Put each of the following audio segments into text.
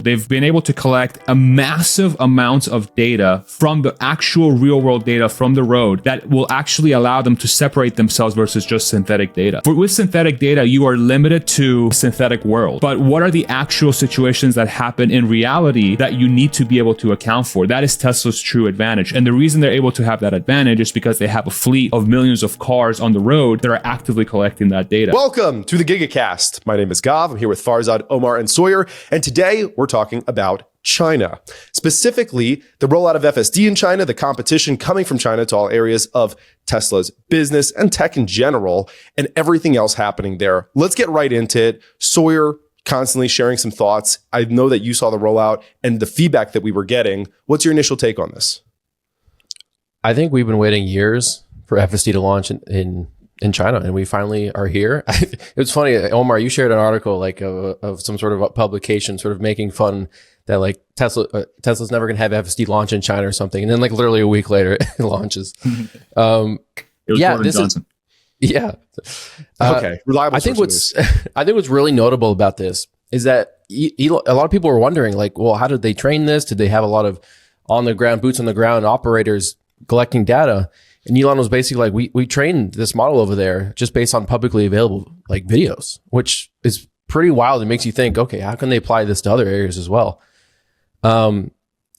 They've been able to collect a massive amount of data from the actual real world data from the road that will actually allow them to separate themselves versus just synthetic data. With synthetic data, you are limited to synthetic world. But what are the actual situations that happen in reality that you need to be able to account for? That is Tesla's true advantage. And the reason they're able to have that advantage is because they have a fleet of millions of cars on the road that are actively collecting that data. Welcome to the Gigacast. My name is Gav. I'm here with Farzad, Omar, and Sawyer. And today we're talking about China, specifically the rollout of FSD in China, the competition coming from China to all areas of Tesla's business and tech in general, and everything else happening there. Let's get right into it. Sawyer, constantly sharing some thoughts. I know that you saw the rollout and the feedback that we were getting. What's your initial take on this? I think we've been waiting years for FSD to launch in China, and we finally are here. It was funny, Omar, you shared an article like of some sort of publication sort of making fun that like Tesla's never going to have FSD launch in China or something. And then like literally a week later it launches. It was Gordon Johnson. Okay. Reliable. I think what's really notable about this is that a lot of people were wondering like, well, how did they train this? Did they have a lot of boots on the ground operators collecting data? And Elon was basically like, we trained this model over there just based on publicly available like videos, which is pretty wild. It makes you think, okay, how can they apply this to other areas as well? And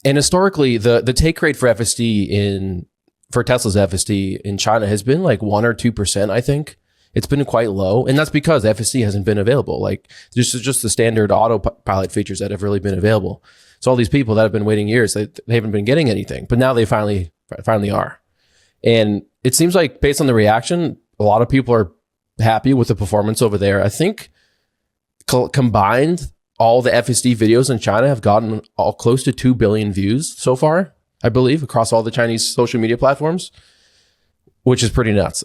historically, the take rate for for Tesla's FSD in China has been like 1 or 2%, I think. It's been quite low. And that's because FSD hasn't been available. Like this is just the standard autopilot features that have really been available. So all these people that have been waiting years, they haven't been getting anything, but now they finally are. And it seems like based on the reaction, a lot of people are happy with the performance over there. I think combined, all the FSD videos in China have gotten all close to 2 billion views so far, I believe, across all the Chinese social media platforms, which is pretty nuts.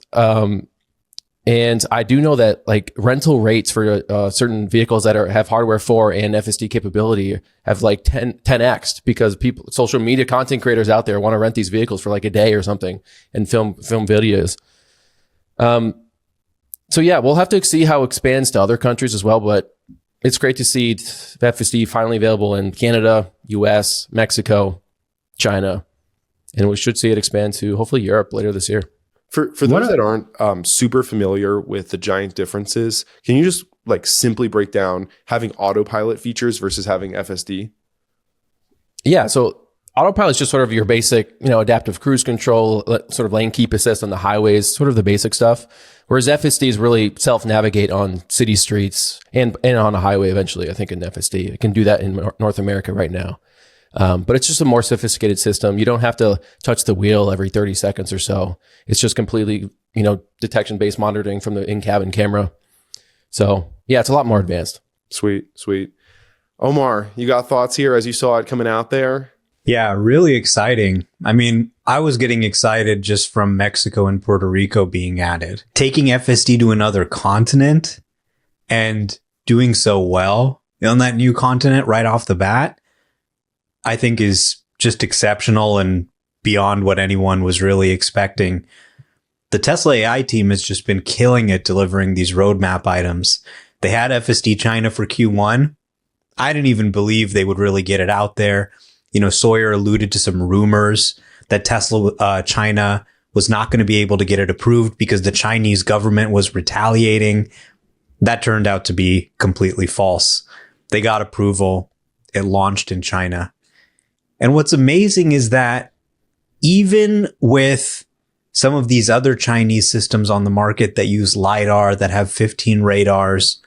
And I do know that like rental rates for certain vehicles that have hardware 4 and FSD capability have like 10x because social media content creators out there want to rent these vehicles for like a day or something and film videos. So yeah, we'll have to see how it expands to other countries as well, but it's great to see FSD finally available in Canada, US, Mexico, China, and we should see it expand to hopefully Europe later this year. For those that aren't super familiar with the giant differences, can you just like simply break down having autopilot features versus having FSD? Yeah, so autopilot is just sort of your basic, adaptive cruise control, sort of lane keep assist on the highways, sort of the basic stuff. Whereas FSD is really self-navigate on city streets and on a highway eventually, I think in FSD. It can do that in North America right now. But it's just a more sophisticated system. You don't have to touch the wheel every 30 seconds or so. It's just completely, detection-based monitoring from the in-cabin camera. So yeah, it's a lot more advanced. Sweet. Omar, you got thoughts here as you saw it coming out there? Yeah, really exciting. I mean, I was getting excited just from Mexico and Puerto Rico being added. Taking FSD to another continent and doing so well on that new continent right off the bat, I think is just exceptional and beyond what anyone was really expecting. The Tesla AI team has just been killing it delivering these roadmap items. They had FSD China for Q1. I didn't even believe they would really get it out there. Sawyer alluded to some rumors that Tesla China was not going to be able to get it approved because the Chinese government was retaliating. That turned out to be completely false. They got approval. It launched in China. And what's amazing is that even with some of these other Chinese systems on the market that use LiDAR, that have 15 radars,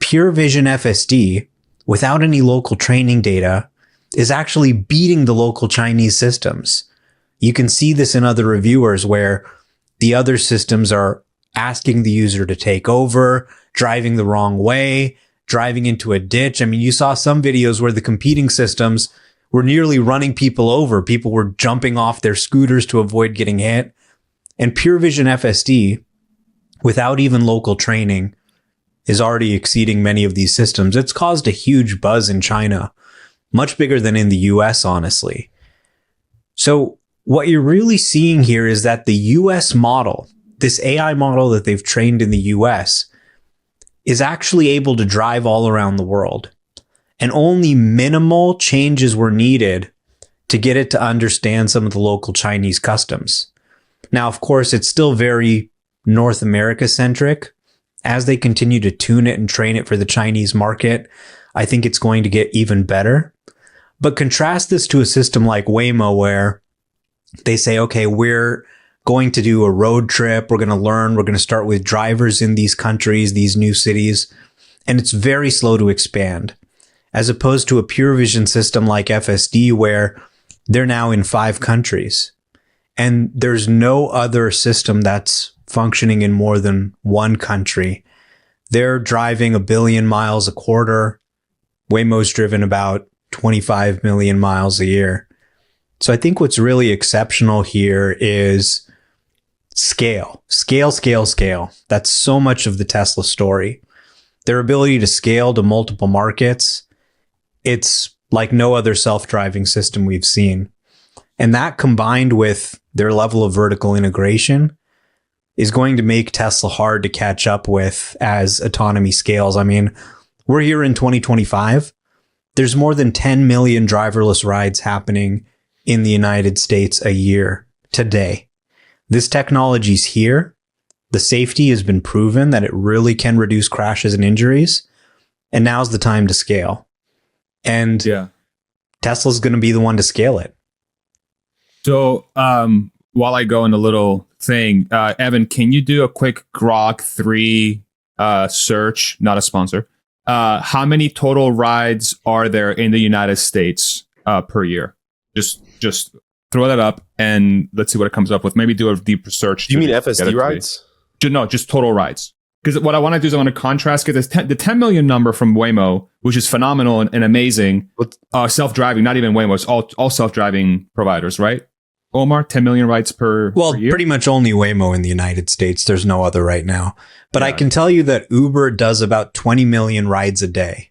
pure vision FSD, without any local training data, is actually beating the local Chinese systems. You can see this in other reviewers where the other systems are asking the user to take over, driving the wrong way, driving into a ditch. I mean, you saw some videos where the competing systems were nearly running people over. People were jumping off their scooters to avoid getting hit. And pure vision FSD, without even local training, is already exceeding many of these systems. It's caused a huge buzz in China, much bigger than in the US, honestly. So what you're really seeing here is that the US model, this AI model that they've trained in the US, is actually able to drive all around the world. and only minimal changes were needed to get it to understand some of the local Chinese customs. Now, of course, it's still very North America centric. As they continue to tune it and train it for the Chinese market, I think it's going to get even better. But contrast this to a system like Waymo, where they say, okay, we're going to do a road trip. We're going to learn. We're going to start with drivers in these countries, these new cities. And it's very slow to expand, as opposed to a pure vision system like FSD, where they're now in 5 countries. And there's no other system that's functioning in more than one country. They're driving 1 billion miles a quarter. Waymo's driven about 25 million miles a year. So I think what's really exceptional here is scale. That's so much of the Tesla story. Their ability to scale to multiple markets. It's like no other self-driving system we've seen. And that, combined with their level of vertical integration, is going to make Tesla hard to catch up with as autonomy scales. I mean, we're here in 2025. There's more than 10 million driverless rides happening in the United States a year today. This technology's here. The safety has been proven that it really can reduce crashes and injuries. And now's the time to scale. And Tesla's going to be the one to scale it. So while I go in a little thing, Evan, can you do a quick Grok 3 search? Not a sponsor. How many total rides are there in the United States per year? Just throw that up and let's see what it comes up with. Maybe do a deep research. You mean FSD rides? No, just total rides. Because what I want to do is I want to contrast the 10 million number from Waymo, which is phenomenal and amazing. Self-driving, not even Waymo, it's all self-driving providers, right? Omar, 10 million rides per year? Pretty much only Waymo in the United States. There's no other right now. But I can tell you that Uber does about 20 million rides a day.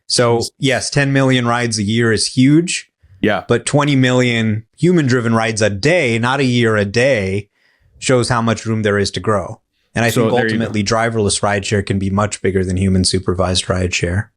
So yes, 10 million rides a year is huge. Yeah. But 20 million human-driven rides a day, not a year, a day, shows how much room there is to grow. And I think ultimately driverless rideshare can be much bigger than human-supervised rideshare.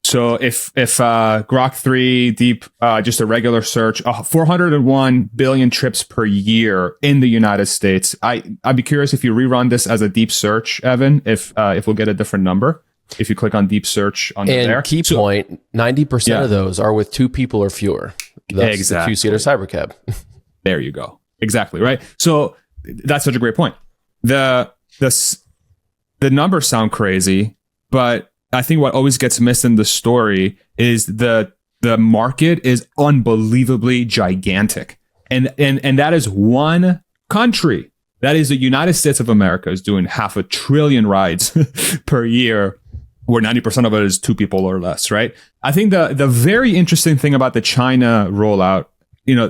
So if Grok 3 deep, just a regular search, 401 billion trips per year in the United States. I'd be curious if you rerun this as a deep search, Evan, if we'll get a different number. If you click on deep search on there. And key point, 90% of those are with 2 people or fewer. That's exactly. the 2-seater cybercab. There you go. Exactly, right? So that's such a great point. The numbers sound crazy, but I think what always gets missed in the story is the market is unbelievably gigantic. And that is one country. That is the United States of America is doing 500 billion rides per year, where 90% of it is 2 people or less, right? I think the very interesting thing about the China rollout,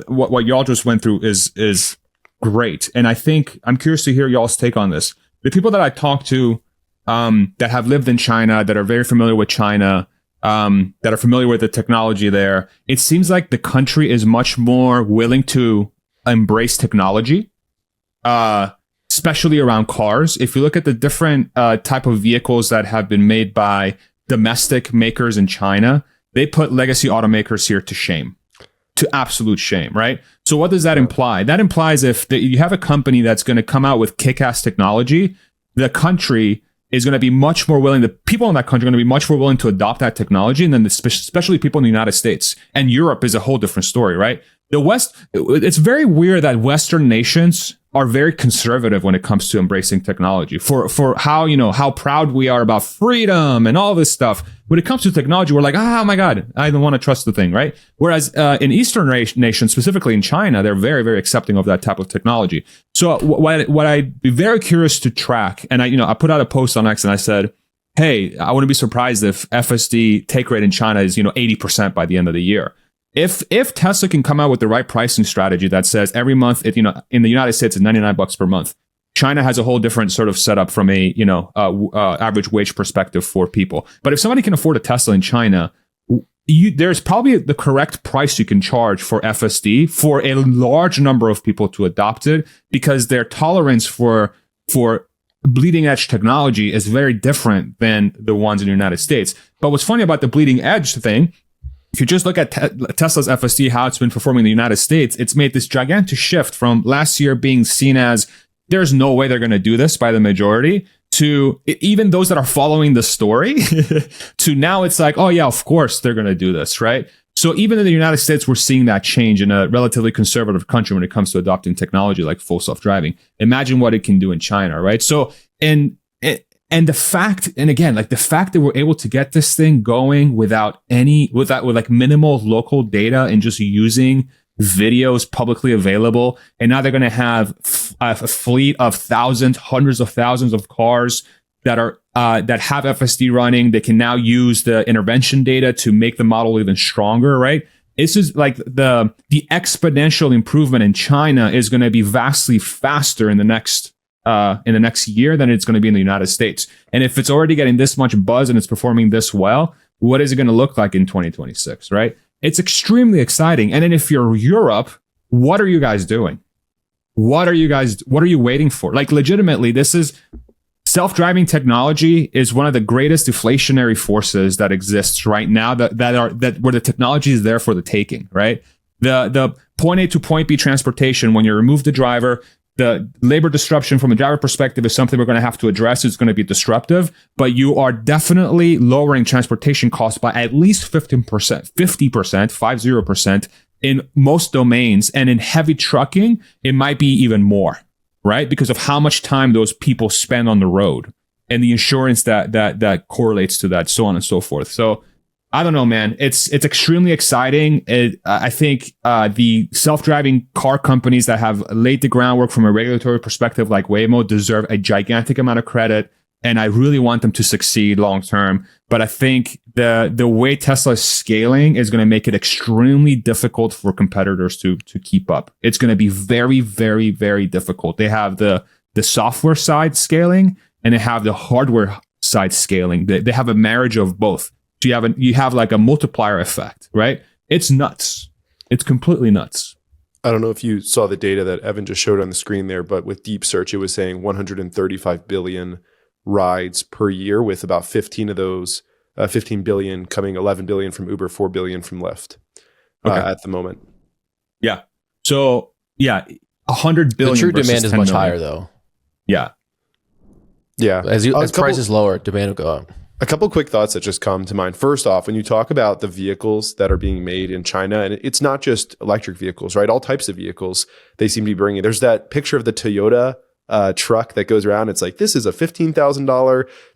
what y'all just went through is great. And I think I'm curious to hear y'all's take on this. The people that I talk to that have lived in China, that are very familiar with China, that are familiar with the technology there, it seems like the country is much more willing to embrace technology, especially around cars. If you look at the different type of vehicles that have been made by domestic makers in China, they put legacy automakers here to shame. To absolute shame, right? So what does that imply? That implies if you have a company that's going to come out with kick-ass technology, the country is going to be much more willing, the people in that country are going to be much more willing to adopt that technology, and then especially people in the United States. And Europe is a whole different story, right? The West, it's very weird that Western nations are very conservative when it comes to embracing technology for how proud we are about freedom and all this stuff. When it comes to technology, we're like, oh my God, I don't want to trust the thing, right? Whereas in Eastern nations, specifically in China, they're very, very accepting of that type of technology. So what I'd be very curious to track, and I put out a post on X and I said, hey, I wouldn't be surprised if FSD take rate in China is 80% by the end of the year. If Tesla can come out with the right pricing strategy that says every month, in the United States, it's $99 per month. China has a whole different sort of setup from a average wage perspective for people. But if somebody can afford a Tesla in China, there's probably the correct price you can charge for FSD for a large number of people to adopt it, because their tolerance for bleeding edge technology is very different than the ones in the United States. But what's funny about the bleeding edge thing, if you just look at Tesla's FSD, how it's been performing in the United States, it's made this gigantic shift from last year being seen as there's no way they're going to do this by the majority, to even those that are following the story, to now it's like, oh yeah, of course they're going to do this, right? So even in the United States, we're seeing that change in a relatively conservative country when it comes to adopting technology like full self-driving. Imagine what it can do in China, right? So, and the fact, and again, like the fact that we're able to get this thing going with like minimal local data and just using videos publicly available, and now they're going to have a fleet of thousands, hundreds of thousands of cars that are that have FSD running. They can now use the intervention data to make the model even stronger, right? This is like the exponential improvement in China is going to be vastly faster in the next year than it's going to be in the United States. And if it's already getting this much buzz and it's performing this well, what is it going to look like in 2026, right? It's extremely exciting. And then if you're Europe, what are you guys doing? What are you waiting for? Like legitimately, this is self-driving technology is one of the greatest deflationary forces that exists right now that where the technology is there for the taking, right? The point A to point B transportation, when you remove the driver, the labor disruption from a driver perspective is something we're going to have to address. It's going to be disruptive, but you are definitely lowering transportation costs by at least 15%, 50% in most domains. And in heavy trucking, it might be even more, right? Because of how much time those people spend on the road and the insurance that correlates to that, so on and so forth. So I don't know, man. It's extremely exciting. I think the self-driving car companies that have laid the groundwork from a regulatory perspective, like Waymo, deserve a gigantic amount of credit, and I really want them to succeed long term. But I think the way Tesla is scaling is going to make it extremely difficult for competitors to keep up. It's going to be very, very, very difficult. They have the software side scaling, and they have the hardware side scaling. They have a marriage of both. So you have like a multiplier effect, right? It's nuts. It's completely nuts. I don't know if you saw the data that Evan just showed on the screen there, but with deep search, it was saying 135 billion rides per year, with about 15 of those, 15 billion coming, 11 billion from Uber, 4 billion from Lyft at the moment. Yeah. So yeah, 100 billion. The true demand is much million. higher though. Yeah. Yeah. As price is lower, demand will go up. A couple quick thoughts that just come to mind. First off, when you talk about the vehicles that are being made in China, and it's not just electric vehicles, right? All types of vehicles they seem to be bringing. There's that picture of the Toyota truck that goes around. It's like, this is a $15,000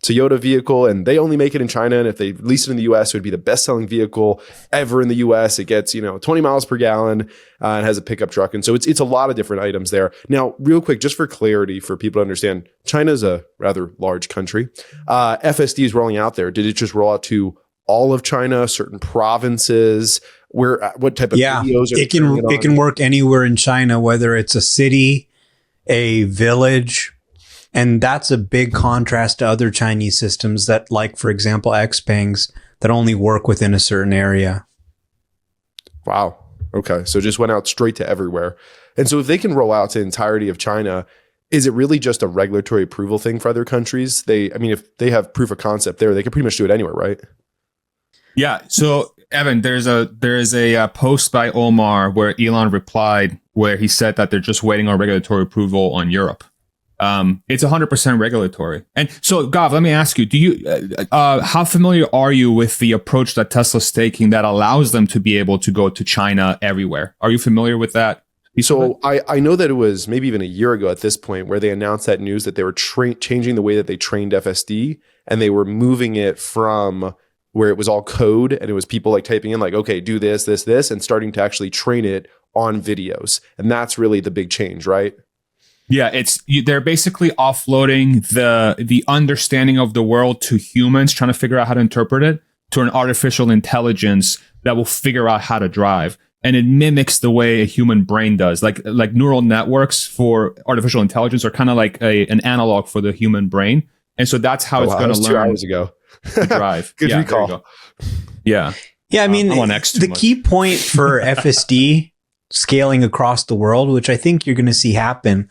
Toyota vehicle, and they only make it in China. And if they release it in the US, it would be the best-selling vehicle ever in the US. It gets 20 miles per gallon and has a pickup truck. And so it's a lot of different items there. Now, real quick, just for clarity, for people to understand, China's a rather large country. FSD is rolling out there. Did it just roll out to all of China, certain provinces? What type of videos are it can work anywhere in China, whether it's a city, a village, and that's a big contrast to other Chinese systems that, like, for example, Xpengs, that only work within a certain area. Wow. Okay. So it just went out straight to everywhere. And so if they can roll out to the entirety of China, is it really just a regulatory approval thing for other countries? If they have proof of concept there, they can pretty much do it anywhere, right? Yeah. So Evan, there's a post by Omar where Elon replied, where he said that they're just waiting on regulatory approval on Europe. It's 100% regulatory. And so, Gav, let me ask you: how familiar are you with the approach that Tesla's taking that allows them to be able to go to China everywhere? Are you familiar with that? So I know that it was maybe even a year ago at this point where they announced that news that they were changing the way that they trained FSD, and they were moving it from where it was all code and it was people like typing in like, okay, do this, this, this, and starting to actually train it on videos. And that's really the big change, right? Yeah, they're basically offloading the understanding of the world to humans, trying to figure out how to interpret it, to an artificial intelligence that will figure out how to drive. And it mimics the way a human brain does. Like neural networks for artificial intelligence are kind of like an analog for the human brain. And so that's how it's going to learn 2 hours ago. to drive. Good recall. Yeah. Yeah, I mean, the key point for FSD scaling across the world, which I think you're going to see happen,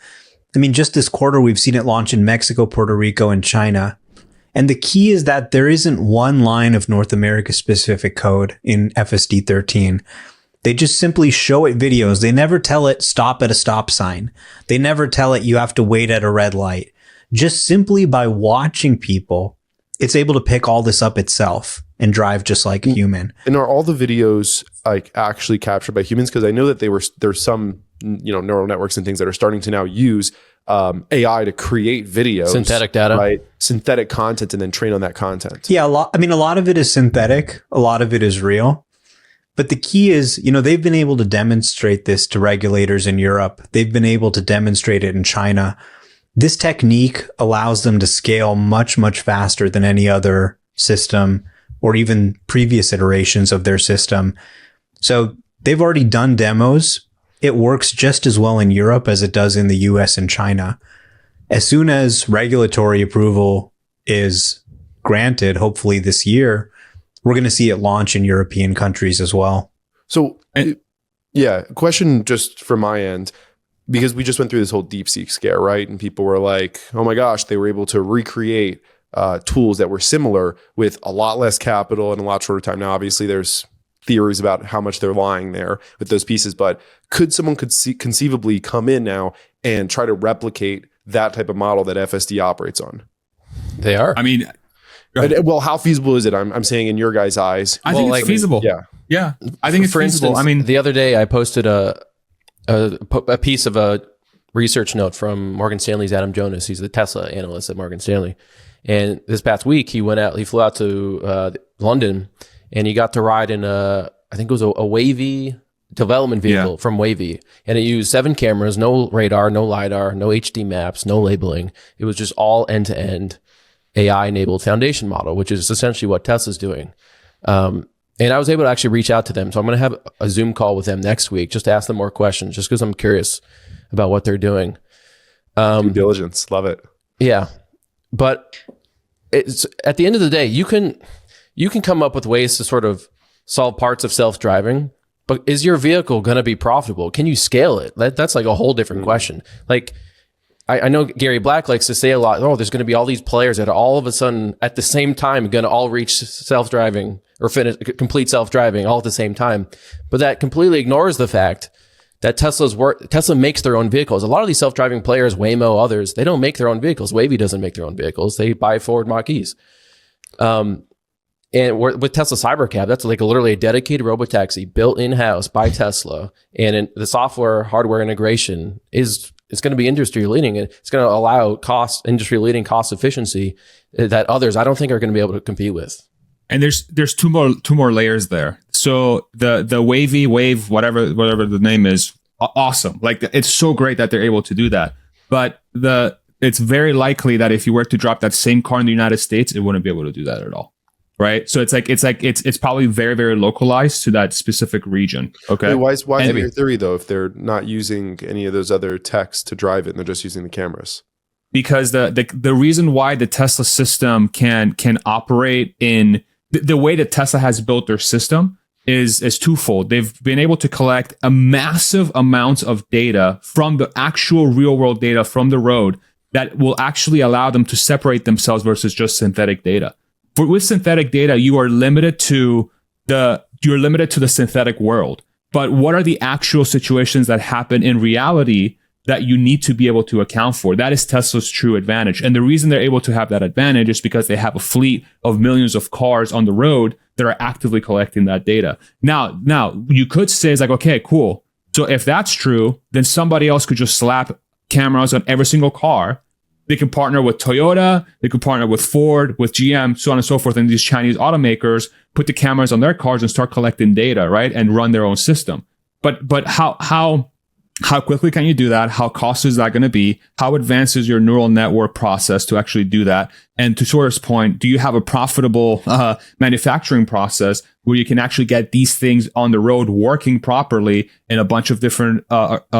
I mean, just this quarter, we've seen it launch in Mexico, Puerto Rico, and China. And the key is that there isn't one line of North America specific code in FSD 13. They just simply show it videos. They never tell it stop at a stop sign. They never tell it you have to wait at a red light. Just simply by watching people, it's able to pick all this up itself and drive just like a human. And are all the videos like actually captured by humans? Because I know that there's some neural networks and things that are starting to now use AI to create videos, synthetic data, right? Synthetic content, and then train on that content. Yeah, a lot of it is synthetic. A lot of it is real. But the key is, they've been able to demonstrate this to regulators in Europe. They've been able to demonstrate it in China. This technique allows them to scale much, much faster than any other system or even previous iterations of their system. So they've already done demos. It works just as well in Europe as it does in the US and China. As soon as regulatory approval is granted, hopefully this year, we're going to see it launch in European countries as well. So, question just from my end, because we just went through this whole DeepSeek scare, right? And people were like, oh my gosh, they were able to recreate tools that were similar with a lot less capital and a lot shorter time. Now, obviously, there's theories about how much they're lying there with those pieces, but could someone conceivably come in now and try to replicate that type of model that FSD operates on? They are. I mean, well, how feasible is it? I'm saying in your guys' eyes. I think it's feasible. Yeah. I think it's for feasible. Instance, I mean, the other day I posted a piece of a research note from Morgan Stanley's Adam Jonas. He's the Tesla analyst at Morgan Stanley. And this past week he flew out to London, and he got to ride in I think it was a Wavy development vehicle from Wavy. And it used 7 cameras, no radar, no LiDAR, no HD maps, no labeling. It was just all end-to-end AI-enabled foundation model, which is essentially what Tesla's doing. And I was able to actually reach out to them. So I'm going to have a Zoom call with them next week just to ask them more questions, just because I'm curious about what they're doing. Due diligence. Love it. Yeah. But it's at the end of the day, you can come up with ways to sort of solve parts of self-driving, but is your vehicle going to be profitable? Can you scale it? That's like a whole different question. Like, I know Gary Black likes to say a lot, there's going to be all these players that are all of a sudden at the same time going to all reach self-driving or complete self-driving all at the same time. But that completely ignores the fact that Tesla makes their own vehicles. A lot of these self-driving players, Waymo, others, they don't make their own vehicles. Wavy doesn't make their own vehicles. They buy Ford Mach-E's. And with Tesla Cybercab, that's like literally a dedicated robotaxi built in-house by Tesla. And the software hardware integration it's going to be industry leading, and it's going to allow industry leading cost efficiency that others I don't think are going to be able to compete with. And there's two more layers there. So the Wavy, whatever the name is, awesome. Like, it's so great that they're able to do that. But it's very likely that if you were to drop that same car in the United States, it wouldn't be able to do that at all. Right. So it's probably very, very localized to that specific region. Okay. Why is it your theory though, if they're not using any of those other techs to drive it and they're just using the cameras? Because the reason why the Tesla system can operate in the way that Tesla has built their system is twofold. They've been able to collect a massive amount of data from the actual real world data from the road that will actually allow them to separate themselves versus just synthetic data. With synthetic data, you are limited to the synthetic world. But what are the actual situations that happen in reality that you need to be able to account for? That is Tesla's true advantage. And the reason they're able to have that advantage is because they have a fleet of millions of cars on the road that are actively collecting that data. Now you could say, it's like, okay, cool. So if that's true, then somebody else could just slap cameras on every single car. They can partner with Toyota, they could partner with Ford, with GM, so on and so forth. And these Chinese automakers put the cameras on their cars and start collecting data, right? And run their own system. But how quickly can you do that? How costly is that going to be? How advanced is your neural network process to actually do that? And to Sawyer's point, do you have a profitable manufacturing process where you can actually get these things on the road working properly in a bunch of different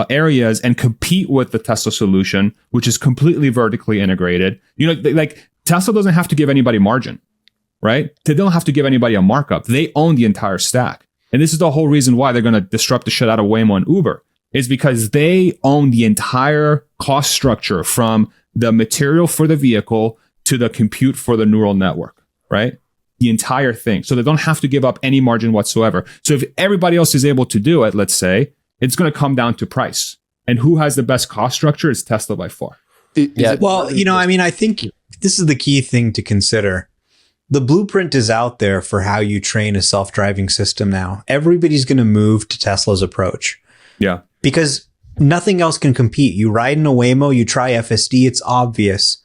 areas and compete with the Tesla solution, which is completely vertically integrated? Like, Tesla doesn't have to give anybody margin, right? They don't have to give anybody a markup. They own the entire stack. And this is the whole reason why they're going to disrupt the shit out of Waymo and Uber. is because they own the entire cost structure from the material for the vehicle to the compute for the neural network, right? The entire thing. So they don't have to give up any margin whatsoever. So if everybody else is able to do it, let's say, it's going to come down to price. And who has the best cost structure is Tesla by far. Well, I think this is the key thing to consider. The blueprint is out there for how you train a self-driving system now. Everybody's going to move to Tesla's approach. Yeah. Because nothing else can compete. You ride in a Waymo, you try FSD, it's obvious.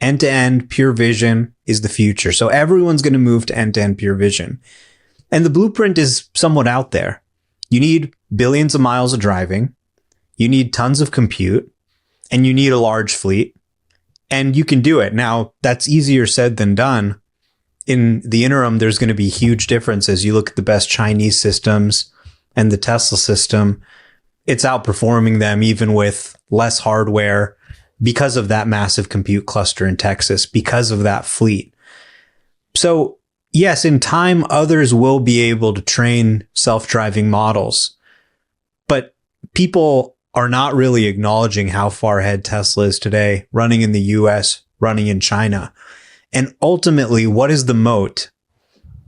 End-to-end pure vision is the future. So everyone's going to move to end-to-end pure vision. And the blueprint is somewhat out there. You need billions of miles of driving. You need tons of compute. And you need a large fleet. And you can do it. Now, that's easier said than done. In the interim, there's going to be huge differences. You look at the best Chinese systems and the Tesla system, it's outperforming them even with less hardware because of that massive compute cluster in Texas, because of that fleet. So yes, in time, others will be able to train self-driving models, but people are not really acknowledging how far ahead Tesla is today, running in the US, running in China. And ultimately, what is the moat?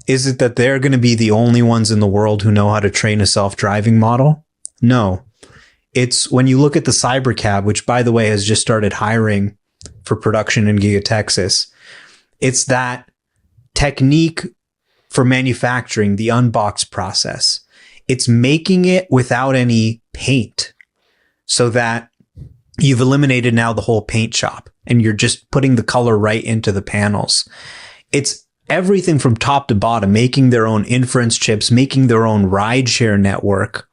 Is it that they're going to be the only ones in the world who know how to train a self-driving model? No. It's when you look at the Cybercab, which, by the way, has just started hiring for production in Giga Texas. It's that technique for manufacturing, the unbox process. It's making it without any paint so that you've eliminated now the whole paint shop and you're just putting the color right into the panels. It's everything from top to bottom, making their own inference chips, making their own rideshare network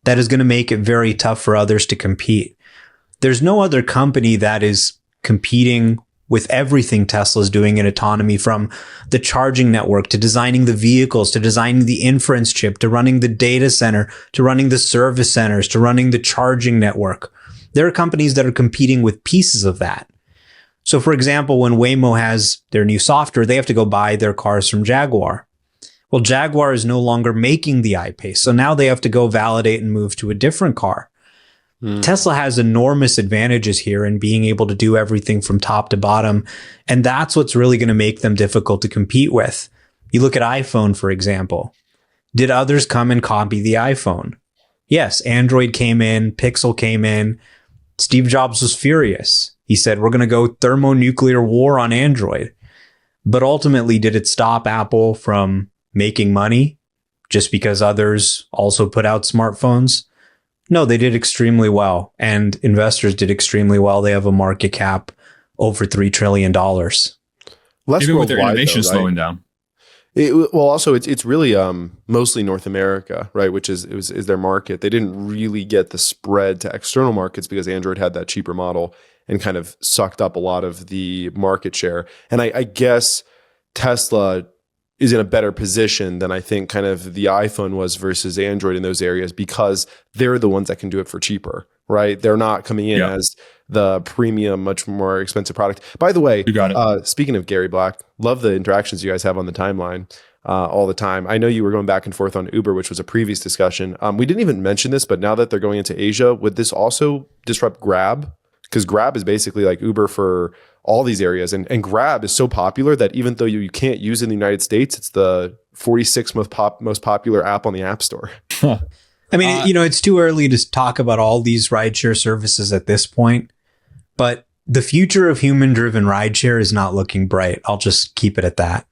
that is going to make it very tough for others to compete. There's no other company that is competing with everything Tesla's doing in autonomy, from the charging network to designing the vehicles, to designing the inference chip, to running the data center, to running the service centers, to running the charging network. There are companies that are competing with pieces of that. So for example, when Waymo has their new software, they have to go buy their cars from Jaguar. Well, Jaguar is no longer making the I-Pace. So now they have to go validate and move to a different car. Tesla has enormous advantages here in being able to do everything from top to bottom. And that's what's really going to make them difficult to compete with. You look at iPhone, for example. Did others come and copy the iPhone? Yes, Android came in, Pixel came in. Steve Jobs was furious. He said, we're going to go thermonuclear war on Android. But ultimately, did it stop Apple from making money just because others also put out smartphones? No, they did extremely well, and investors did extremely well. They have a market cap over $3 trillion. Less even with their innovation though, right? slowing down. Also, it's really mostly North America, right? Which is their market. They didn't really get the spread to external markets because Android had that cheaper model and kind of sucked up a lot of the market share. And I guess Tesla is in a better position than I think kind of the iPhone was versus Android in those areas because they're the ones that can do it for cheaper, right? They're not coming in as the premium, much more expensive product. By the way, you got it. Speaking of Gary Black, love the interactions you guys have on the timeline all the time. I know you were going back and forth on Uber, which was a previous discussion. We didn't even mention this, but now that they're going into Asia, would this also disrupt Grab? Because Grab is basically like Uber for all these areas. And Grab is so popular that even though you can't use it in the United States, it's the 46th most popular app on the App Store. I mean, it's too early to talk about all these rideshare services at this point, but the future of human-driven rideshare is not looking bright. I'll just keep it at that.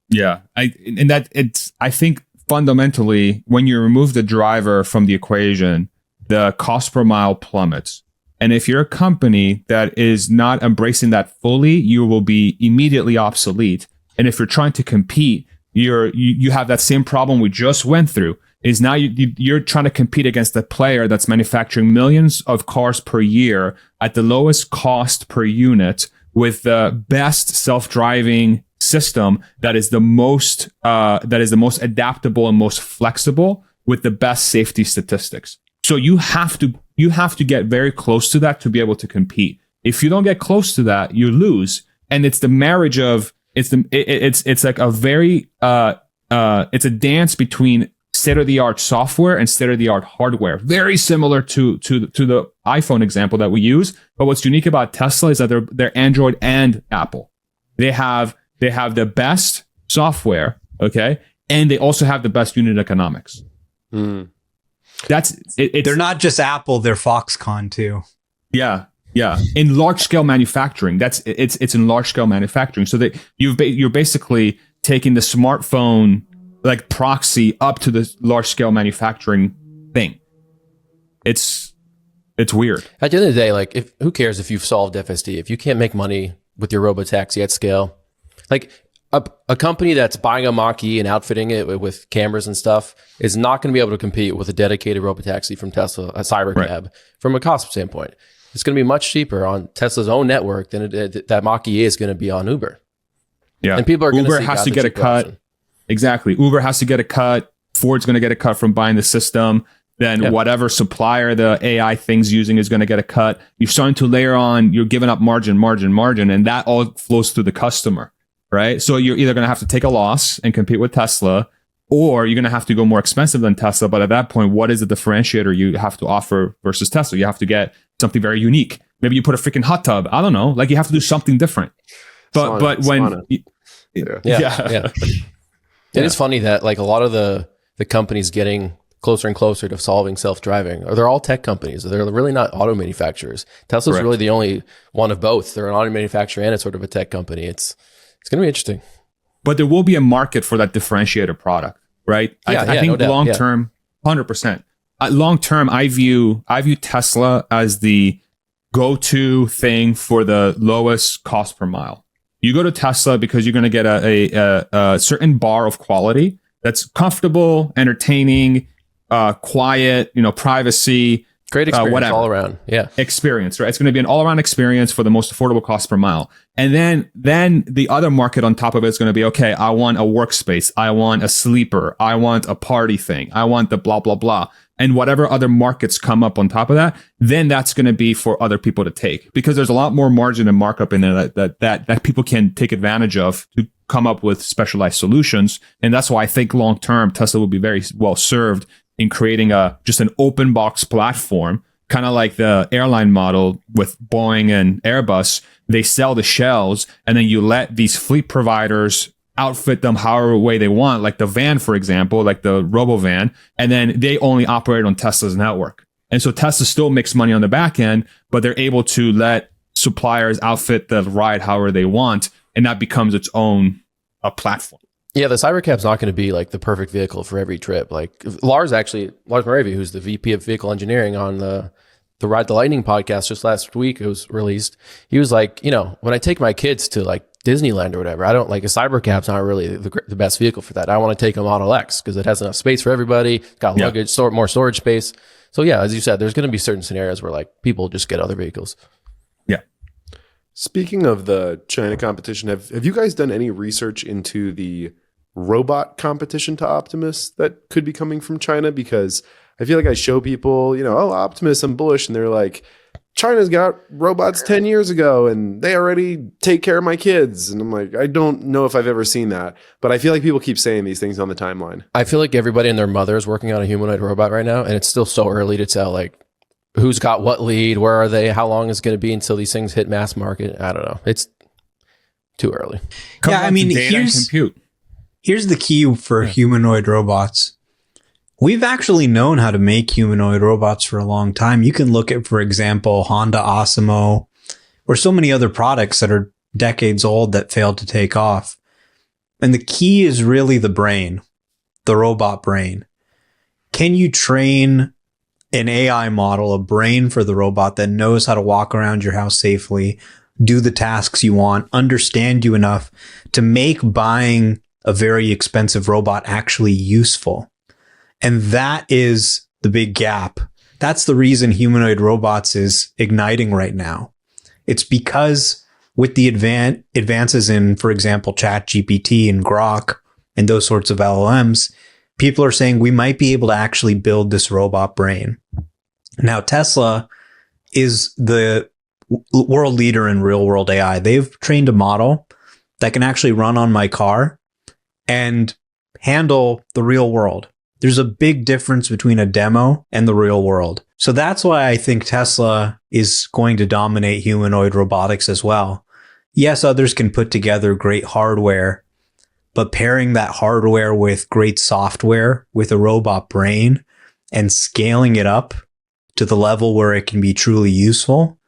Yeah. I think fundamentally, when you remove the driver from the equation, the cost per mile plummets. And if you're a company that is not embracing that fully, you will be immediately obsolete. And if you're trying to compete, you have that same problem we just went through. Is now you're trying to compete against a player that's manufacturing millions of cars per year at the lowest cost per unit with the best self-driving system that is the most adaptable and most flexible with the best safety statistics. So you have to get very close to that to be able to compete. If you don't get close to that, you lose. And it's the marriage of it's like a very it's a dance between state-of-the-art software and state-of-the-art hardware. Very similar to the iPhone example that we use. But what's unique about Tesla is that they're Android and Apple. They have the best software, okay, and they also have the best unit economics. That's it. They're not just Apple; they're Foxconn too. Yeah. In large scale manufacturing, it's in large scale manufacturing. So that you're basically taking the smartphone like proxy up to the large scale manufacturing thing. It's weird. At the end of the day, like, who cares if you've solved FSD? If you can't make money with your robotaxi at scale, like a company that's buying a Mach-E and outfitting it with cameras and stuff is not going to be able to compete with a dedicated robotaxi from Tesla, a Cybercab, from a cost standpoint. It's going to be much cheaper on Tesla's own network than that Mach-E is going to be on Uber. Yeah, and people are going Uber has to get a cut. Option. Exactly, Uber has to get a cut. Ford's going to get a cut from buying the system. Then whatever supplier the AI thing's using is going to get a cut. You're starting to layer on. You're giving up margin, and that all flows through the customer, right? So you're either going to have to take a loss and compete with Tesla, or you're going to have to go more expensive than Tesla. But at that point, what is the differentiator you have to offer versus Tesla? You have to get something very unique. Maybe you put a freaking hot tub. I don't know. Like, you have to do something different. But when yeah. It is funny that like a lot of the companies getting closer and closer to solving self-driving, or they're all tech companies. They're really not auto manufacturers. Tesla's really the only one of both. They're an auto manufacturer and it's sort of a tech company. It's going to be interesting. But there will be a market for that differentiator product, right? I think no long term, 100%. Long term, I view Tesla as the go-to thing for the lowest cost per mile. You go to Tesla because you're going to get a certain bar of quality that's comfortable, entertaining, quiet, privacy, great experience whatever. All around. Yeah. Experience, right? It's going to be an all-around experience for the most affordable cost per mile. And then the other market on top of it is going to be, okay, I want a workspace. I want a sleeper. I want a party thing. I want the blah, blah, blah. And whatever other markets come up on top of that, then that's going to be for other people to take, because there's a lot more margin and markup in there that people can take advantage of to come up with specialized solutions. And that's why I think long term, Tesla will be very well served in creating just an open box platform, kind of like the airline model with Boeing and Airbus. They sell the shells, and then you let these fleet providers outfit them however way they want, like the van, for example, like the robo-van, and then they only operate on Tesla's network. And so Tesla still makes money on the back end, but they're able to let suppliers outfit the ride however they want, and that becomes its own platform. Yeah, the Cybercab's not going to be like the perfect vehicle for every trip. Like Lars Moravia, who's the VP of Vehicle Engineering on the Ride the Lightning podcast just last week, it was released. He was like, when I take my kids to like Disneyland or whatever, I don't like a Cybercab's not really the best vehicle for that. I want to take a Model X because it has enough space for everybody. It's got luggage, more storage space. So yeah, as you said, there's going to be certain scenarios where like people just get other vehicles. Yeah. Speaking of the China competition, have you guys done any research into the robot competition to Optimus that could be coming from China? Because I feel like I show people, Optimus, I'm bullish, and they're like, China's got robots 10 years ago and they already take care of my kids. And I'm like, I don't know if I've ever seen that, but I feel like people keep saying these things on the timeline. I feel like everybody and their mother is working on a humanoid robot right now, and it's still so early to tell like who's got what lead, where are they, how long is it going to be until these things hit mass market. I don't know. It's too early. Here's the key for humanoid robots. We've actually known how to make humanoid robots for a long time. You can look at, for example, Honda Osmo, or so many other products that are decades old that failed to take off. And the key is really the brain, the robot brain. Can you train an AI model, a brain for the robot that knows how to walk around your house safely, do the tasks you want, understand you enough to make buying a very expensive robot actually useful? And that is the big gap. That's the reason humanoid robots is igniting right now. It's because with the advances in, for example, ChatGPT and Grok and those sorts of LLMs, people are saying we might be able to actually build this robot brain. Now, Tesla is the world leader in real world AI. They've trained a model that can actually run on my car and handle the real world. There's a big difference between a demo and the real world. So that's why I think Tesla is going to dominate humanoid robotics as well. Yes, others can put together great hardware, but pairing that hardware with great software with a robot brain and scaling it up to the level where it can be truly useful,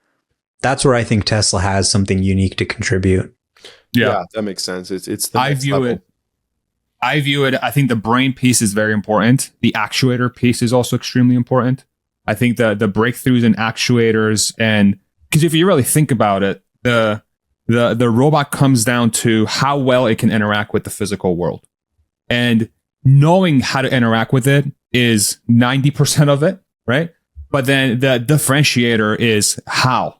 that's where I think Tesla has something unique to contribute. Yeah, that makes sense. It's the I next view level. it. I think the brain piece is very important. The actuator piece is also extremely important. I think the breakthroughs in actuators, and because if you really think about it, the robot comes down to how well it can interact with the physical world. And knowing how to interact with it is 90% of it, right? But then the differentiator is how,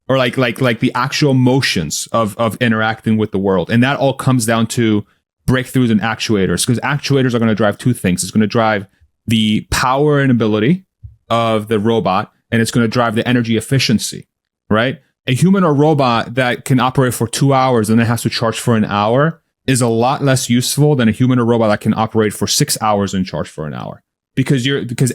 or like the actual motions of interacting with the world. And that all comes down to breakthroughs in actuators, because actuators are going to drive two things. It's going to drive the power and ability of the robot, and it's going to drive the energy efficiency, right? A human or robot that can operate for 2 hours and then has to charge for an hour is a lot less useful than a human or robot that can operate for 6 hours and charge for an hour. Because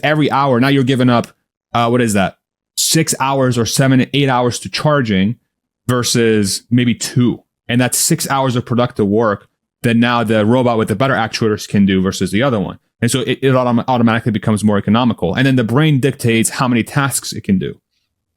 every hour, now you're giving up, 6 hours or 7 to 8 hours to charging versus maybe 2. And that's 6 hours of productive work that now the robot with the better actuators can do versus the other one. And so it automatically becomes more economical. And then the brain dictates how many tasks it can do.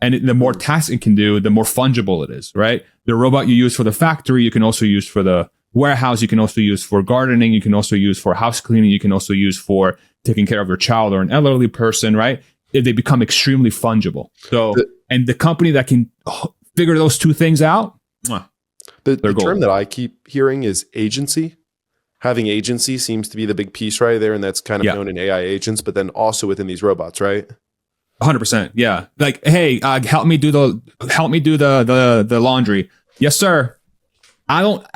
And the more tasks it can do, the more fungible it is, right? The robot you use for the factory, you can also use for the warehouse. You can also use for gardening. You can also use for house cleaning. You can also use for taking care of your child or an elderly person, right? They become extremely fungible. So, and the company that can figure those two things out, the term that I keep hearing is agency. Having agency seems to be the big piece right there, and that's kind of known in AI agents, but then also within these robots, right? 100%. Yeah. Like, hey, help me do the laundry. Yes, sir. I don't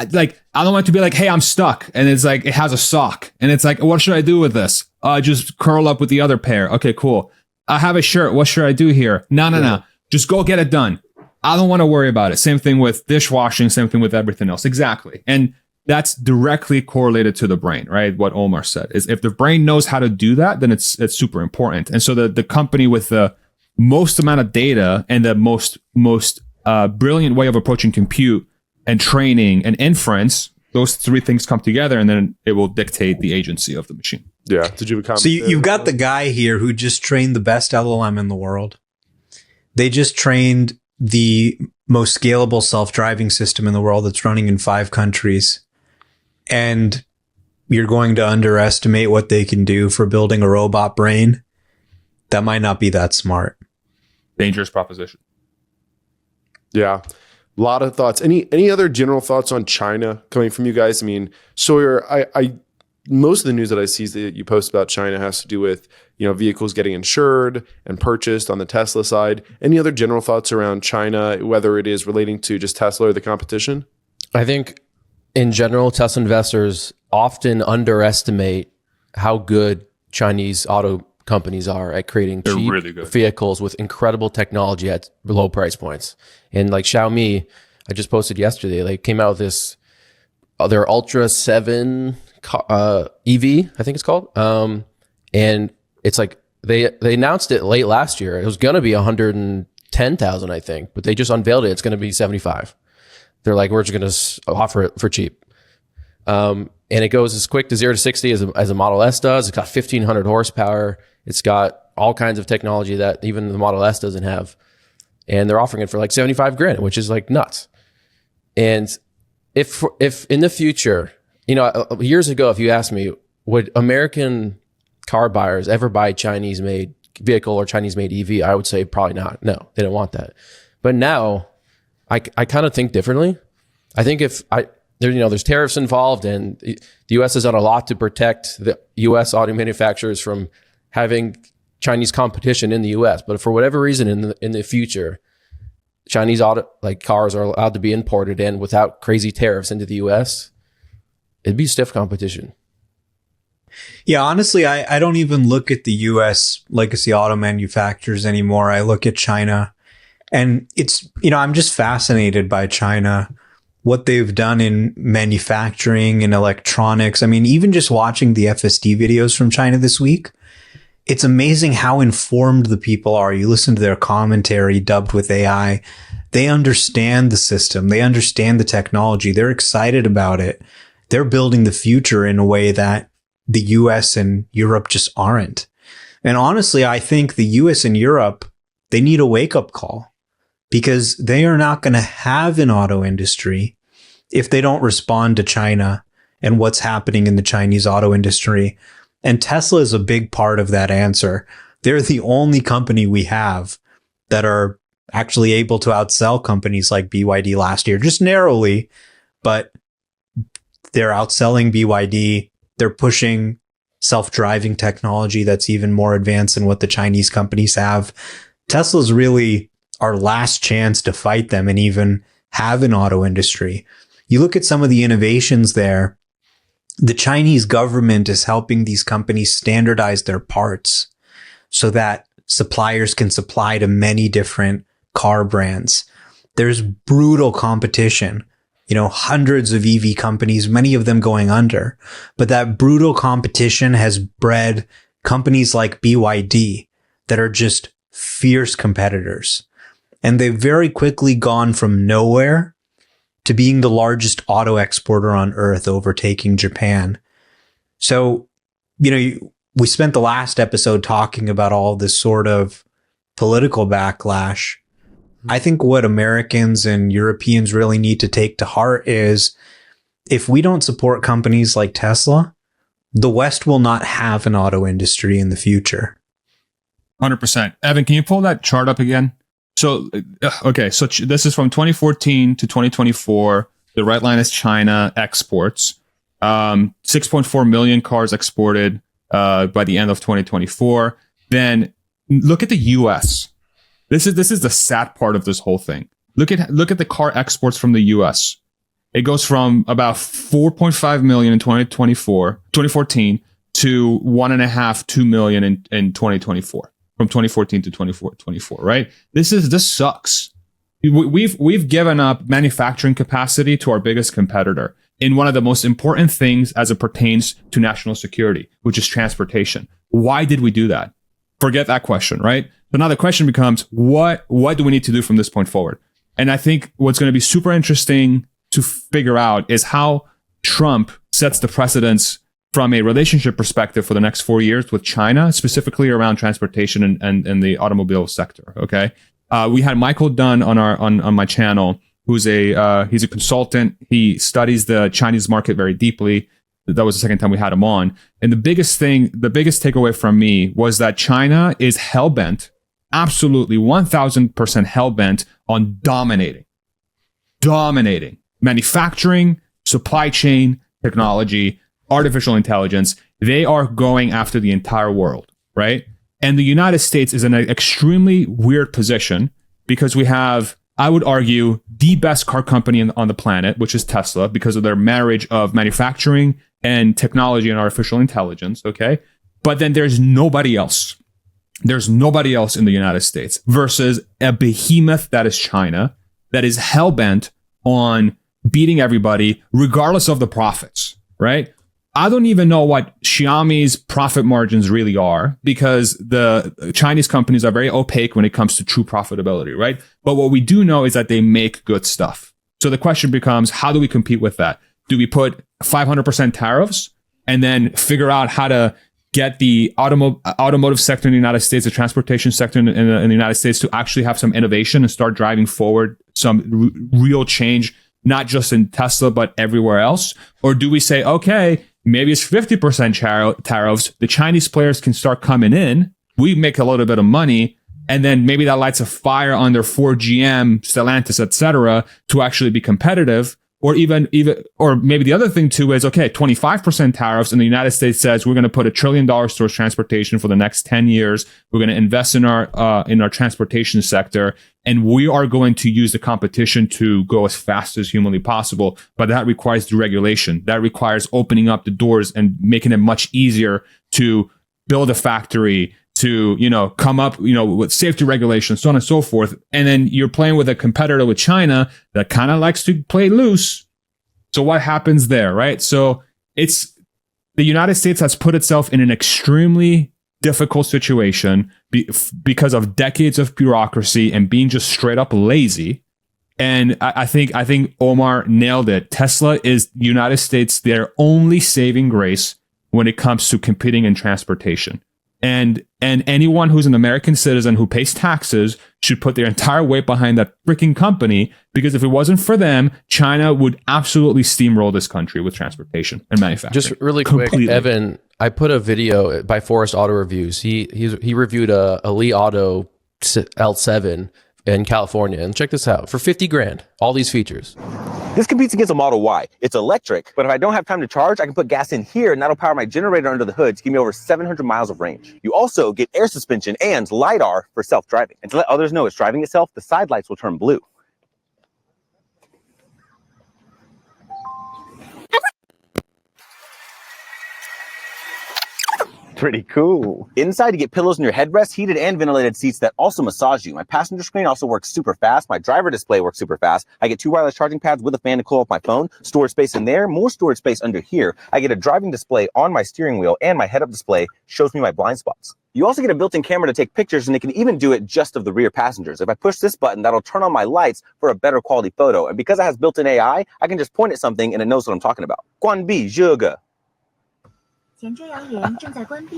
want it to be like, hey, I'm stuck. And it's like, it has a sock. And it's like, what should I do with this? Just curl up with the other pair. Okay, cool. I have a shirt. What should I do here? No. Just go get it done. I don't want to worry about it. Same thing with dishwashing. Same thing with everything else. Exactly. And that's directly correlated to the brain, right? What Omar said is if the brain knows how to do that, then it's super important. And so the company with the most amount of data and the most brilliant way of approaching compute and training and inference, those three things come together, and then it will dictate the agency of the machine. Yeah. Did you have a comment? So you've got the guy here who just trained the best LLM in the world. They just trained the most scalable self-driving system in the world that's running in 5 countries. And you're going to underestimate what they can do for building a robot brain. That might not be that smart. Dangerous proposition. Yeah. A lot of thoughts. Any other general thoughts on China coming from you guys? I mean, Sawyer, I most of the news that I see that you post about China has to do with, vehicles getting insured and purchased on the Tesla side. Any other general thoughts around China, whether it is relating to just Tesla or the competition? I think in general, Tesla investors often underestimate how good Chinese auto companies are at creating cheap really good vehicles with incredible technology at low price points. And like Xiaomi, I just posted yesterday, they came out with this, their Ultra 7 EV, I think it's called. And it's like, they announced it late last year. It was going to be 110,000, I think, but they just unveiled it. It's going to be 75. They're like, we're just going to offer it for cheap. And it goes as quick to 0 to 60 as a Model S does. It's got 1,500 horsepower. It's got all kinds of technology that even the Model S doesn't have. And they're offering it for like 75 grand, which is like nuts. And if in the future, years ago, if you asked me, would American car buyers ever buy Chinese made vehicle or Chinese made EV? I would say probably not. No, they don't want that. But now I kind of think differently. I think there's tariffs involved, and the U.S. has done a lot to protect the U.S. auto manufacturers from having Chinese competition in the U.S. But for whatever reason, in the future, Chinese cars are allowed to be imported in without crazy tariffs into the U.S. It'd be stiff competition. Yeah, honestly, I don't even look at the U.S. legacy auto manufacturers anymore. I look at China, and it's I'm just fascinated by China. what they've done in manufacturing and electronics. I mean, even just watching the FSD videos from China this week, it's amazing how informed the people are. You listen to their commentary dubbed with AI. They understand the system. They understand the technology. They're excited about it. They're building the future in a way that the US and Europe just aren't. And honestly, I think the US and Europe, they need a wake-up call, because they are not going to have an auto industry if they don't respond to China and what's happening in the Chinese auto industry. And Tesla is a big part of that answer. They're the only company we have that are actually able to outsell companies like BYD last year, just narrowly, but they're outselling BYD. They're pushing self-driving technology that's even more advanced than what the Chinese companies have. Tesla's really our last chance to fight them and even have an auto industry. You look at some of the innovations there. The Chinese government is helping these companies standardize their parts so that suppliers can supply to many different car brands. There's brutal competition, hundreds of EV companies, many of them going under. But that brutal competition has bred companies like BYD that are just fierce competitors. And they've very quickly gone from nowhere to being the largest auto exporter on earth, overtaking Japan. So, we spent the last episode talking about all this sort of political backlash. I think what Americans and Europeans really need to take to heart is, if we don't support companies like Tesla, the West will not have an auto industry in the future. 100%. Evan, can you pull that chart up again? So, okay, so this is from 2014 to 2024. The red line is China exports. 6.4 million cars exported by the end of 2024. Then look at the US. This is the sad part of this whole thing. Look at the car exports from the US. It goes from about 4.5 million in 2014 to 2 million in 2024. From 2014 to 2024, right? This sucks. We've given up manufacturing capacity to our biggest competitor in one of the most important things as it pertains to national security, which is transportation. Why did we do that? Forget that question, right? So now the question becomes, what do we need to do from this point forward? And I think what's going to be super interesting to figure out is how Trump sets the precedence from a relationship perspective for the next 4 years with China, specifically around transportation and the automobile sector. Okay. We had Michael Dunn on my channel, who's he's a consultant. He studies the Chinese market very deeply. That was the second time we had him on. And the biggest takeaway from me was that China is hellbent, absolutely 1000% hellbent on dominating manufacturing, supply chain, technology, artificial intelligence. They are going after the entire world, right? And the United States is in an extremely weird position because we have, I would argue, the best car company on the planet, which is Tesla, because of their marriage of manufacturing and technology and artificial intelligence, okay? But then there's nobody else. There's nobody else in the United States versus a behemoth that is China, that is hellbent on beating everybody, regardless of the profits, right? I don't even know what Xiaomi's profit margins really are, because the Chinese companies are very opaque when it comes to true profitability, right? But what we do know is that they make good stuff. So the question becomes, how do we compete with that? Do we put 500% tariffs and then figure out how to get the automotive sector in the United States, the transportation sector in the United States, to actually have some innovation and start driving forward some real change, not just in Tesla, but everywhere else? Or do we say, okay, maybe it's 50% tariffs. The Chinese players can start coming in. We make a little bit of money. And then maybe that lights a fire under Ford, GM, Stellantis, etc., to actually be competitive. Or or maybe the other thing too is, okay, 25% tariffs, and the United States says we're going to put $1 trillion towards transportation for the next 10 years. We're going to invest in our transportation sector, and we are going to use the competition to go as fast as humanly possible. But that requires deregulation. That requires opening up the doors and making it much easier to build a factory, to, come up, with safety regulations, so on and so forth. And then you're playing with a competitor with China that kind of likes to play loose. So what happens there, right? So the United States has put itself in an extremely difficult situation because of decades of bureaucracy and being just straight up lazy. And I think Omar nailed it. Tesla is United States, their only saving grace when it comes to competing in transportation. And anyone who's an American citizen who pays taxes should put their entire weight behind that freaking company, because if it wasn't for them, China would absolutely steamroll this country with transportation and manufacturing. Just really quick, Evan, I put a video by Forest Auto Reviews. He reviewed a Li Auto L7 in California, and check this out, for 50 grand, all these features. This competes against a Model Y. It's electric, but if I don't have time to charge, I can put gas in here and that'll power my generator under the hood to give me over 700 miles of range. You also get air suspension and LiDAR for self-driving. And to let others know it's driving itself, the side lights will turn blue. Pretty cool. Inside, you get pillows in your headrest, heated and ventilated seats that also massage you. My passenger screen also works super fast. My driver display works super fast. I get 2 wireless charging pads with a fan to cool off my phone, storage space in there, more storage space under here. I get a driving display on my steering wheel, and my head-up display shows me my blind spots. You also get a built-in camera to take pictures, and it can even do it just of the rear passengers. If I push this button, that'll turn on my lights for a better quality photo. And because it has built-in AI, I can just point at something and it knows what I'm talking about. 关闭这个.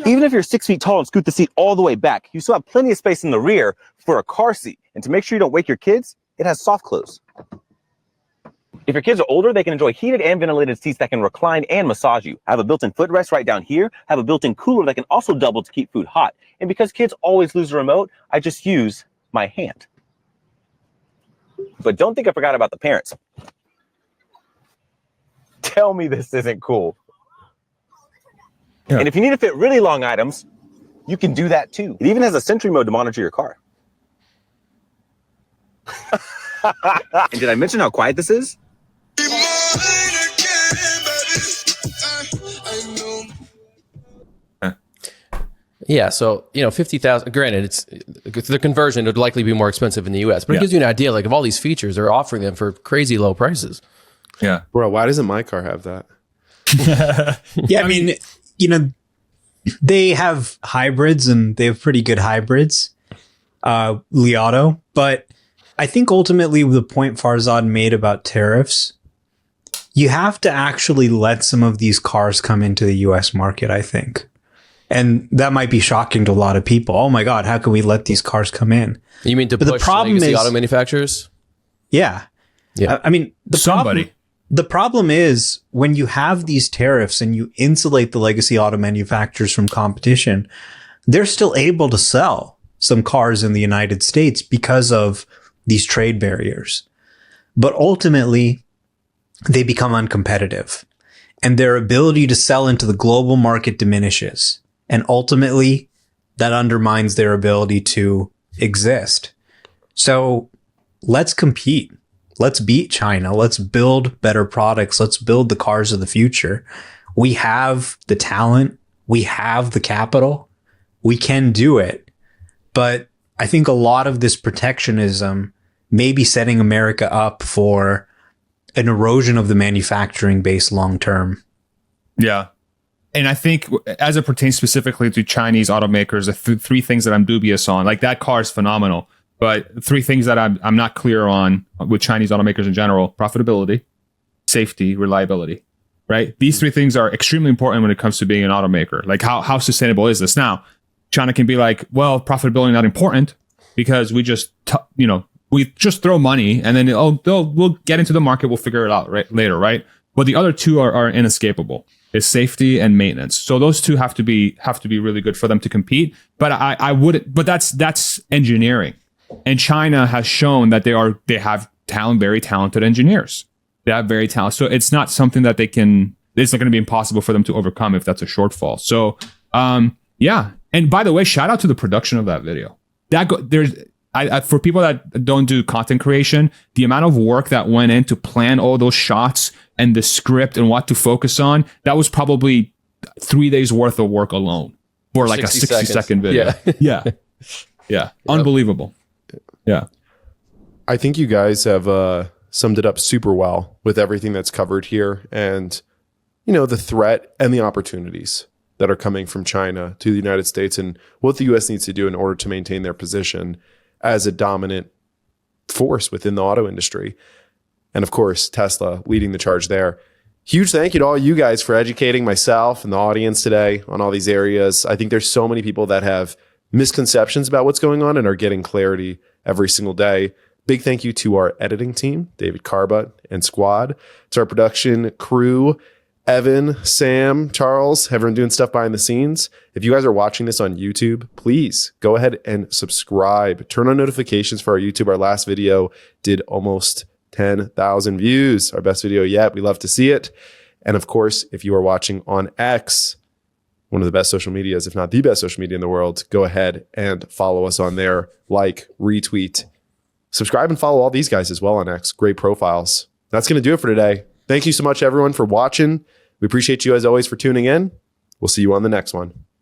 Even if you're 6 feet tall and scoot the seat all the way back, you still have plenty of space in the rear for a car seat. And to make sure you don't wake your kids, it has soft close. If your kids are older, they can enjoy heated and ventilated seats that can recline and massage you. I have a built-in footrest right down here. I have a built-in cooler that can also double to keep food hot. And because kids always lose the remote, I just use my hand. But don't think I forgot about the parents. Tell me this isn't cool. Yeah. And if you need to fit really long items, you can do that too. It even has a Sentry mode to monitor your car. And did I mention how quiet this is? Yeah, so 50,000. Granted, it's the conversion would likely be more expensive in the U.S., but it gives you an idea, like, of all these features, they're offering them for crazy low prices. Yeah, bro, why doesn't my car have that? Yeah, I mean, they have hybrids and they have pretty good hybrids, Li Auto. But I think ultimately the point Farzad made about tariffs, you have to actually let some of these cars come into the US market, I think. And that might be shocking to a lot of people. Oh my God, how can we let these cars come in? You mean to push legacy auto manufacturers? Yeah. I mean, the problem is when you have these tariffs and you insulate the legacy auto manufacturers from competition, they're still able to sell some cars in the United States because of these trade barriers. But ultimately, they become uncompetitive and their ability to sell into the global market diminishes. And ultimately, that undermines their ability to exist. So let's compete. Let's beat China. Let's build better products. Let's build the cars of the future. We have the talent. We have the capital. We can do it. But I think a lot of this protectionism may be setting America up for an erosion of the manufacturing base long term. Yeah. And I think as it pertains specifically to Chinese automakers, the three things that I'm dubious on, like that car is phenomenal. But three things that I'm not clear on with Chinese automakers in general: profitability, safety, reliability, right? These three things are extremely important when it comes to being an automaker. Like how sustainable is this? Now, China can be like, well, profitability not important because we just, we just throw money and then we'll get into the market. We'll figure it out later, right? But the other two are inescapable. Is safety and maintenance. So those two have to be really good for them to compete. But I wouldn't. But that's engineering. And China has shown that they have very talented engineers. They have very talented. So it's not something that it's not going to be impossible for them to overcome if that's a shortfall. So, yeah. And by the way, shout out to the production of that video. For people that don't do content creation, the amount of work that went in to plan all those shots and the script and what to focus on, that was probably 3 days worth of work alone for like a 60-second video. Yeah. Yeah. Unbelievable. Yeah. I think you guys have summed it up super well with everything that's covered here, and the threat and the opportunities that are coming from China to the United States, and what the US needs to do in order to maintain their position as a dominant force within the auto industry. And of course, Tesla leading the charge there. Huge thank you to all you guys for educating myself and the audience today on all these areas. I think there's so many people that have misconceptions about what's going on and are getting clarity every single day. Big thank you to our editing team, David Carbut and Squad, to our production crew, Evan, Sam, Charles, everyone doing stuff behind the scenes. If you guys are watching this on YouTube, please go ahead and subscribe. Turn on notifications for our YouTube. Our last video did almost 10,000 views. Our best video yet. We love to see it. And of course, if you are watching on X, one of the best social medias, if not the best social media in the world, go ahead and follow us on there. Like, retweet, subscribe, and follow all these guys as well on X. Great profiles. That's going to do it for today. Thank you so much, everyone, for watching. We appreciate you, as always, for tuning in. We'll see you on the next one.